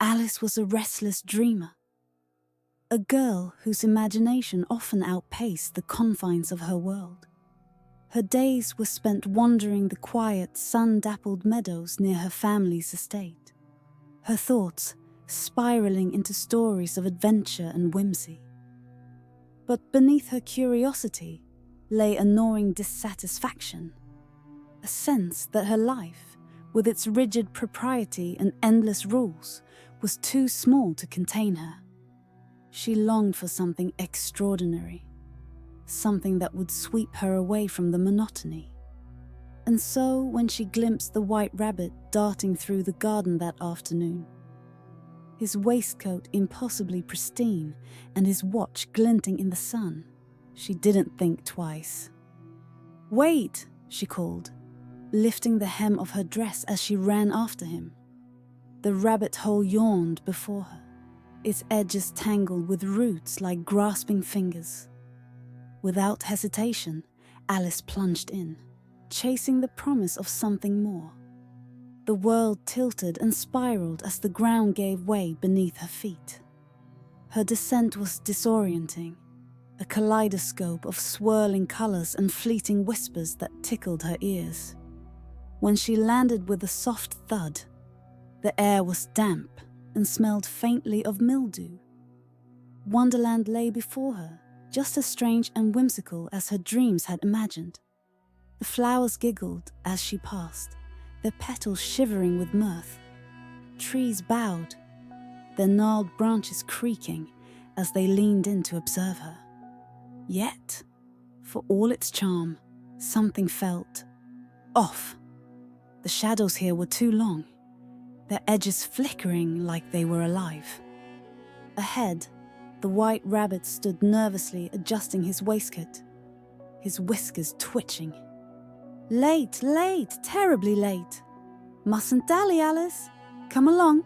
Alice was a restless dreamer, a girl whose imagination often outpaced the confines of her world. Her days were spent wandering the quiet, sun-dappled meadows near her family's estate, her thoughts spiraling into stories of adventure and whimsy. But beneath her curiosity lay a gnawing dissatisfaction, a sense that her life, with its rigid propriety and endless rules, was too small to contain her. She longed for something extraordinary, something that would sweep her away from the monotony. And so, when she glimpsed the white rabbit darting through the garden that afternoon, his waistcoat impossibly pristine and his watch glinting in the sun, she didn't think twice. "Wait!" she called, lifting the hem of her dress as she ran after him. The rabbit hole yawned before her, its edges tangled with roots like grasping fingers. Without hesitation, Alice plunged in, chasing the promise of something more. The world tilted and spiraled as the ground gave way beneath her feet. Her descent was disorienting, a kaleidoscope of swirling colors and fleeting whispers that tickled her ears. When she landed with a soft thud, the air was damp and smelled faintly of mildew. Wonderland lay before her, just as strange and whimsical as her dreams had imagined. The flowers giggled as she passed, their petals shivering with mirth. Trees bowed, their gnarled branches creaking as they leaned in to observe her. Yet, for all its charm, something felt off. The shadows here were too long, their edges flickering like they were alive. Ahead, the white rabbit stood nervously adjusting his waistcoat, his whiskers twitching. "Late, late, terribly late. Mustn't dally, Alice. Come along."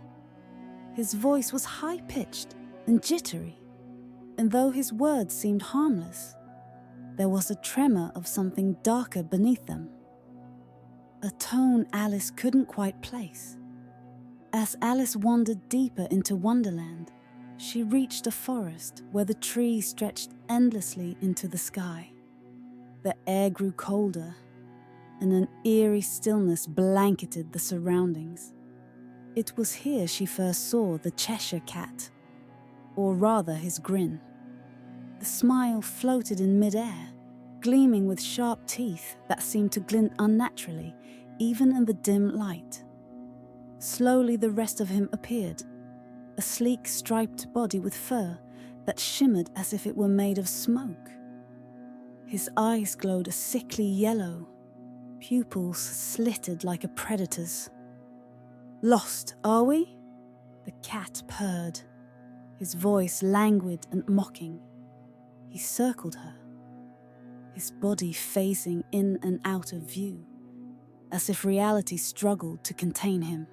His voice was high-pitched and jittery, and though his words seemed harmless, there was a tremor of something darker beneath them. A tone Alice couldn't quite place. As Alice wandered deeper into Wonderland, she reached a forest where the trees stretched endlessly into the sky. The air grew colder, and an eerie stillness blanketed the surroundings. It was here she first saw the Cheshire Cat, or rather his grin. The smile floated in mid-air, gleaming with sharp teeth that seemed to glint unnaturally, even in the dim light. Slowly the rest of him appeared, a sleek striped body with fur that shimmered as if it were made of smoke. His eyes glowed a sickly yellow, pupils slitted like a predator's. "Lost, are we?" The cat purred, his voice languid and mocking. He circled her, his body phasing in and out of view, as if reality struggled to contain him.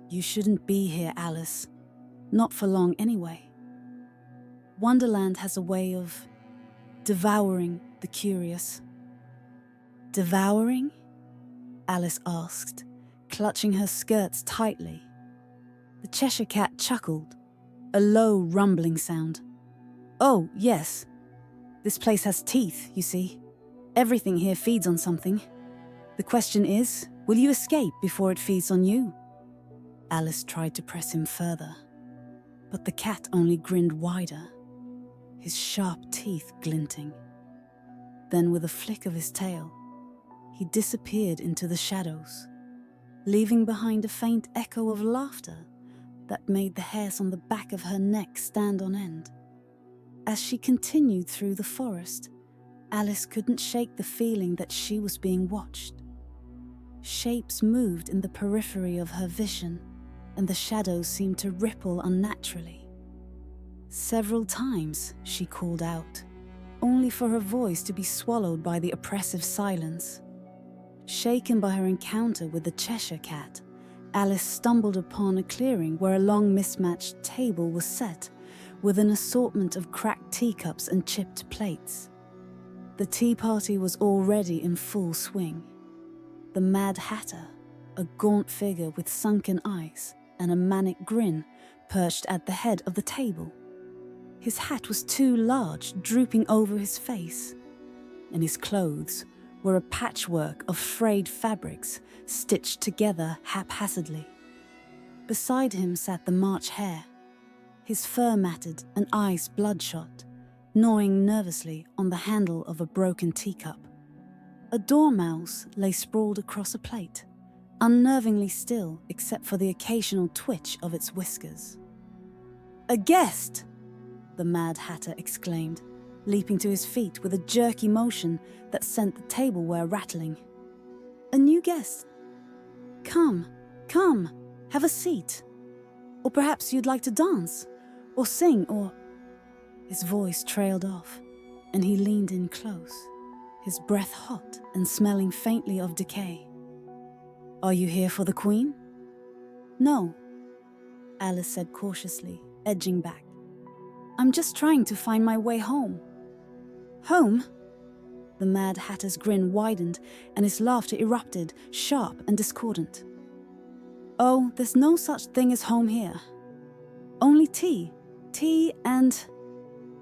"You shouldn't be here, Alice. Not for long anyway. Wonderland has a way of devouring the curious." "Devouring?" Alice asked, clutching her skirts tightly. The Cheshire Cat chuckled, a low rumbling sound. "Oh, yes. This place has teeth, you see. Everything here feeds on something. The question is, will you escape before it feeds on you?" Alice tried to press him further, but the cat only grinned wider, his sharp teeth glinting. Then, with a flick of his tail, he disappeared into the shadows, leaving behind a faint echo of laughter that made the hairs on the back of her neck stand on end. As she continued through the forest, Alice couldn't shake the feeling that she was being watched. Shapes moved in the periphery of her vision, and the shadows seemed to ripple unnaturally. Several times she called out, only for her voice to be swallowed by the oppressive silence. Shaken by her encounter with the Cheshire Cat, Alice stumbled upon a clearing where a long mismatched table was set, with an assortment of cracked teacups and chipped plates. The tea party was already in full swing. The Mad Hatter, a gaunt figure with sunken eyes, and a manic grin perched at the head of the table. His hat was too large, drooping over his face, and his clothes were a patchwork of frayed fabrics stitched together haphazardly. Beside him sat the March Hare, his fur matted and eyes bloodshot, gnawing nervously on the handle of a broken teacup. A dormouse lay sprawled across a plate, unnervingly still except for the occasional twitch of its whiskers. "A guest!" the Mad Hatter exclaimed, leaping to his feet with a jerky motion that sent the tableware rattling. "A new guest? Come, come, have a seat. Or perhaps you'd like to dance, or sing, or..." His voice trailed off, and he leaned in close, his breath hot and smelling faintly of decay. "Are you here for the Queen?" "No," Alice said cautiously, edging back. "I'm just trying to find my way home." "Home?" The Mad Hatter's grin widened, and his laughter erupted, sharp and discordant. "Oh, there's no such thing as home here. Only tea. Tea and..."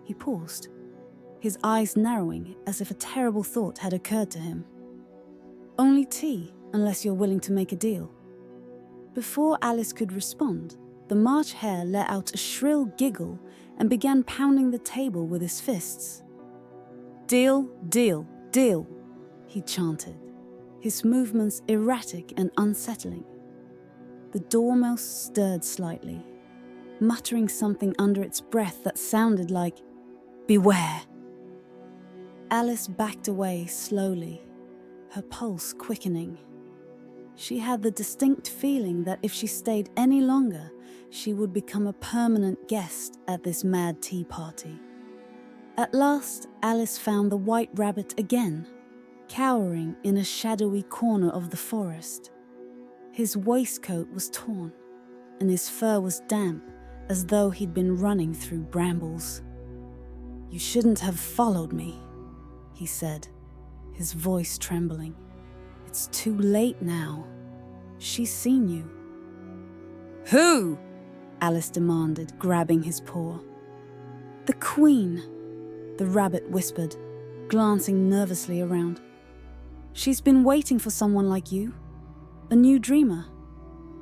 He paused, his eyes narrowing as if a terrible thought had occurred to him. "Only tea, unless you're willing to make a deal." Before Alice could respond, the March Hare let out a shrill giggle and began pounding the table with his fists. "Deal, deal, deal," he chanted, his movements erratic and unsettling. The dormouse stirred slightly, muttering something under its breath that sounded like, "Beware." Alice backed away slowly, her pulse quickening. She had the distinct feeling that if she stayed any longer, she would become a permanent guest at this mad tea party. At last, Alice found the White Rabbit again, cowering in a shadowy corner of the forest. His waistcoat was torn, and his fur was damp, as though he'd been running through brambles. "You shouldn't have followed me," he said, his voice trembling. "It's too late now. She's seen you." "Who?" Alice demanded, grabbing his paw. "The Queen," the rabbit whispered, glancing nervously around. "She's been waiting for someone like you. A new dreamer.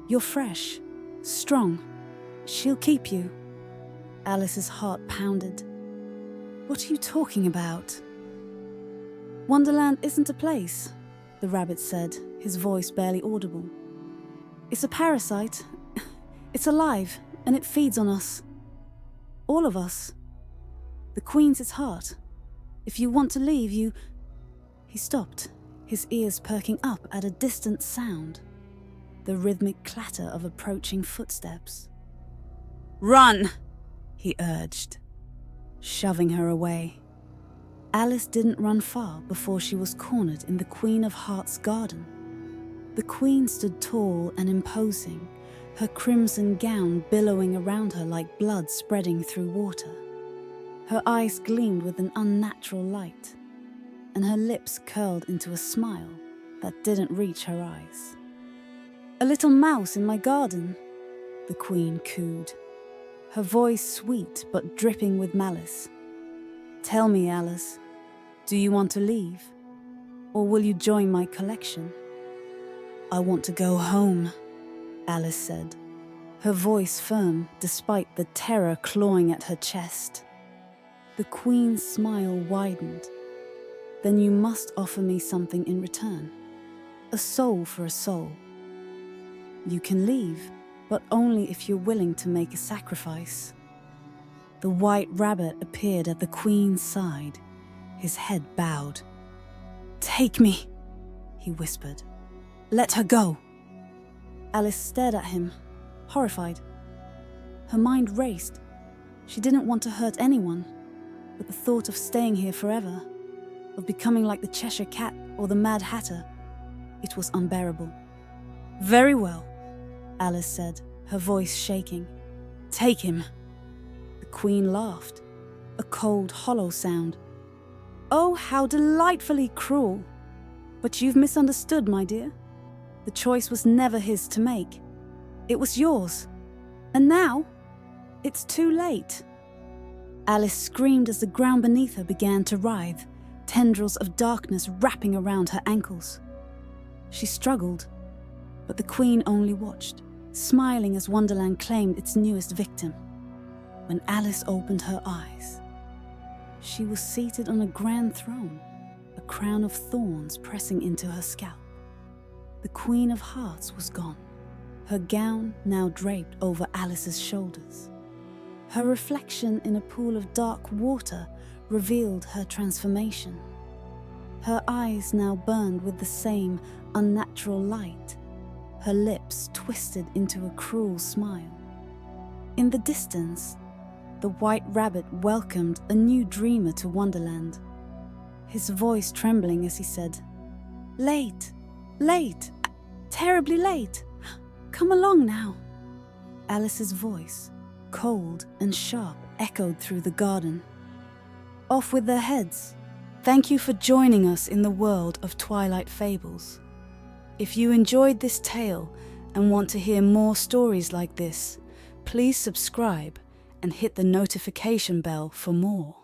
You're fresh, strong. She'll keep you." Alice's heart pounded. "What are you talking about?" "Wonderland isn't a place," the rabbit said, his voice barely audible. "It's a parasite. It's alive, and it feeds on us. All of us. The Queen's its heart. If you want to leave, you..." He stopped, his ears perking up at a distant sound, the rhythmic clatter of approaching footsteps. "Run!" he urged, shoving her away. Alice didn't run far before she was cornered in the Queen of Hearts' garden. The Queen stood tall and imposing, her crimson gown billowing around her like blood spreading through water. Her eyes gleamed with an unnatural light, and her lips curled into a smile that didn't reach her eyes. "A little mouse in my garden," the Queen cooed, her voice sweet but dripping with malice. "Tell me, Alice, do you want to leave? Or will you join my collection?" "I want to go home," Alice said, her voice firm despite the terror clawing at her chest. The Queen's smile widened. "Then you must offer me something in return. A soul for a soul. You can leave, but only if you're willing to make a sacrifice." The White Rabbit appeared at the Queen's side, his head bowed. "Take me," he whispered. "Let her go." Alice stared at him, horrified. Her mind raced. She didn't want to hurt anyone, but the thought of staying here forever, of becoming like the Cheshire Cat or the Mad Hatter, it was unbearable. "Very well," Alice said, her voice shaking. "Take him." The Queen laughed, a cold, hollow sound. "Oh, how delightfully cruel! But you've misunderstood, my dear. The choice was never his to make. It was yours. And now, it's too late." Alice screamed as the ground beneath her began to writhe, tendrils of darkness wrapping around her ankles. She struggled, but the Queen only watched, smiling as Wonderland claimed its newest victim. When Alice opened her eyes, she was seated on a grand throne, a crown of thorns pressing into her scalp. The Queen of Hearts was gone, her gown now draped over Alice's shoulders. Her reflection in a pool of dark water revealed her transformation. Her eyes now burned with the same unnatural light, her lips twisted into a cruel smile. In the distance, the White Rabbit welcomed a new dreamer to Wonderland, his voice trembling as he said, "Late, late, terribly late. Come along now." Alice's voice, cold and sharp, echoed through the garden. "Off with their heads. Thank you for joining us in the world of Twilight Fables. If you enjoyed this tale and want to hear more stories like this, please subscribe and hit the notification bell for more."